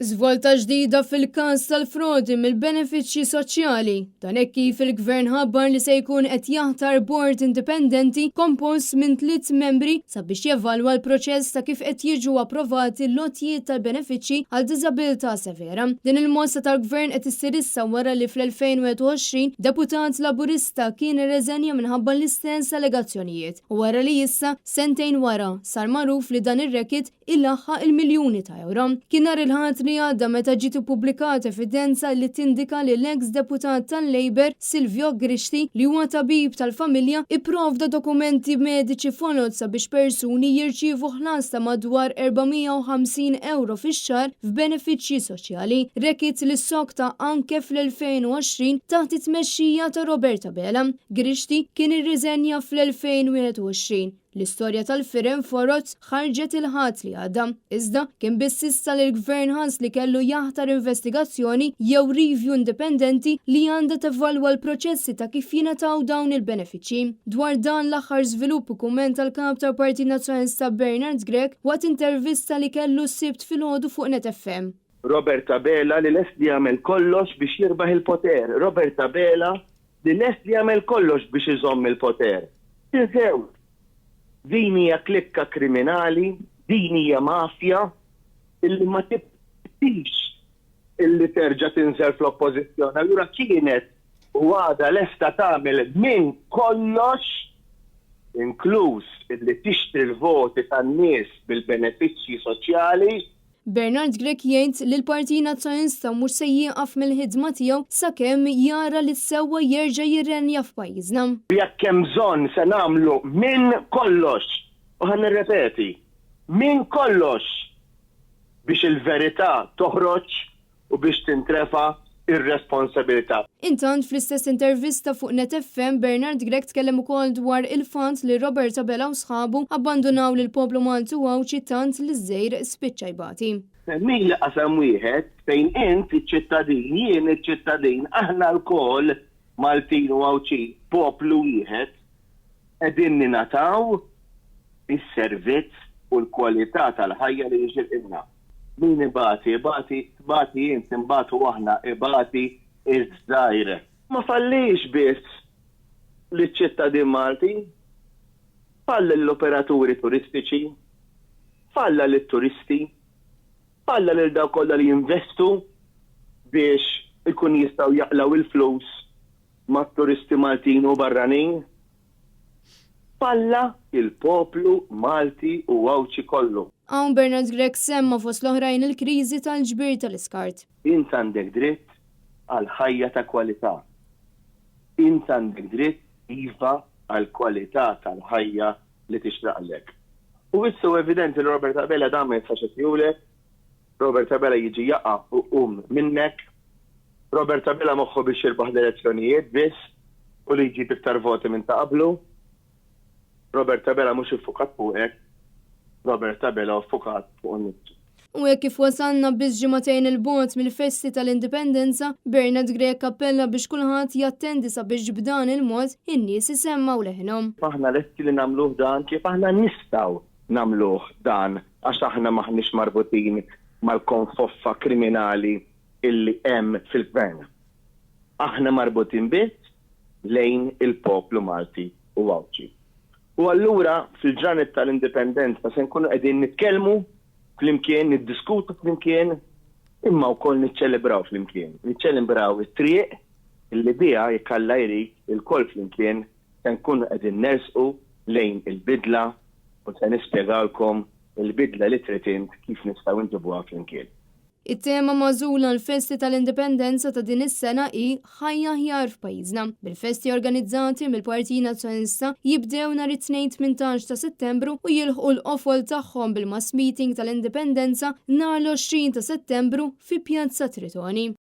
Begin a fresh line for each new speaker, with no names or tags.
Żvolta ġdida fil-każ tal-frodi mill-benefiċċji soċjali. Dan hekk kif il-Gvern ħabbar li se jkun qed jaħtar bord indipendenti kompost minn 3 membri sabiex jevalwa l-proċess ta' kif qed jiġu approvati l-lotjiet tal-benefiċċji għal diżabilità severa. Din il-mossa tal-Gvern qed issir issa wara li fl-2021 deputat Laburista kien irreżenja minħabba l-istess allegazzjonijiet u wara li issa sentejn wara sar magħruf li dan ir-rekit ilaħħaq il-miljuni ta' euro. Kien nhar il-ħadd li għadda meta ġiet ippubblikat evidenza li tindika li l-eks deputat tal-Labor Silvio Grixti li huwa tabib tal-familja ipprovda dokumenti mediċi folot sabiex persuni jirċievu ħlas ta' madwar 450 euro fix-xahar f'benefiċċji soċjali. Rekit li sokta anke fl-2020 taħt it-tmexxija ta' Roberta Bela. Grixti kien irriżenja fl-2021. L-istorja tal-firem forot ħarġet il-ħadd li għadha. Iżda kien biss issa li l-Gvern ħass li kellu jaħtar investigazzjoni jew review indipendenti li għandha tevalwa l-proċessi ta' kif jingħataw dawn il-benefiċċji. Dwar dan l-aħħar żvilupp kumment tal-kap tal-Partit Nazzjonalista Bernard Grech waqt intervista li kellu s-sibt filgħodu fuq Net FM.
Roberta Bela li lest li jagħmel kollox biex jirbaħ il-poter. Roberta Bela li lest li jagħmel kollox biex iżomm il-poter. Tinsew. Din hija klikka kriminali, din hija mafja illi ma tibtix illi terġa' tinżel fl-oppożizzjoni. Allura kienet u għada lesta tagħmel minn kollox inkluż illi tixtri l-voti tan-nies bil-benefiċċji soċjali.
Bernard Grech jgħid li l-Partit Nazzjonalista mhux se jieqaf mill-ħidma tiegħu sakemm jara li sewwa jerġa' jirrenja f'pajjiżna.
Jekk hemm bżonn se nagħmlu minn kollox, u ħan nirrepeti, minn kollox biex il-verità toħroġ u biex tintrefa' ir-responsabilità.
Intant fl-istess intervista fuq Net FM Bernard Grech tkellem ukoll dwar il-fant li Roberta Bela u sħabu abbandunaw lil poplu Malti u Awċi tant li żejr spiċċa jbati.
Min li qasam wieħed fejn int iċ-ċittadin, jien iċ-ċittadin, aħna l-koll Maltin u Awċi poplu wieħed qegħdin ningħataw is-servizz u l-kwalità tal-ħajja li jiġilqilna. Min ibati jint imbatu aħna ibati iż-żgħir. Ma fallix biss li ċittadin Malti, falla l-operaturi turistiċi, falla l-turisti, falla l-daw kollha li jinvestu biex ikun jistgħu jaqlaw il-flus mat-turisti Maltin u barranin. Falla il-poplu Malti u Awċi kollu.
Hawn Bernard Grech semma fost l-oħrajn il-kriżi tal-ġbir tal-iskart.
Int għandek dritt għal ħajja ta' kwalità. Int għandek dritt iva għal kwalità tal-ħajja li tixraqlek. U issu evidenti li Roberta Bela dan ma jistax jagħmilek. Roberta Bela jiġi jaqa' u minnek. Roberta Bela moħħu biex jirbaħ l-elezzjonijiet biss u li jġib iktar voti minn ta' qablu. Roberta Bela mhux iffukat fuqek. Roberta Bela fuqat fuq n-nittu.
U hekk kif wasalna biss ġimagħtejn il-bogħod mill-festi tal-Indipendenza, Bernard Grech appella biex kulħadd jattendi sabiex b'dan il-mod in-nies isemmaw leħnhom.
Aħna lesti li nagħmluh dan kif aħna nistgħu nagħmluh dan għax aħna maħniex marbutin mal-konfoffa kriminali illi hemm fil-gvern. Aħna marbutin biss lejn il-poplu Malti u Awċi. U allura fil-ġranet tal-Indipendenza se nkunu qegħdin nitkellmu flimkien, niddiskutu flimkien, imma wkoll niċċelebraw flimkien. Niċċelebraw it-triq illi biha jekk Alla jrid il-koll flimkien se nkunu qegħdin nersqu lejn il-bidla u se nispjegalkom il-bidla li trid kif nistgħu nġibuha flimkien.
It-tema magħżula l-Festi tal-Indipendenza ta' din is-sena hi ħajja aħjar f'pajjiżna. Bil-festi organizzati mill-Partit Nazzjonalista jibdew nhar it-tnejn 18 ta' Settembru u jilħqu l-qofol tagħhom bil-mass meeting tal-Indipendenza nhar l-20 ta' Settembru fi Pjazza Tritoni.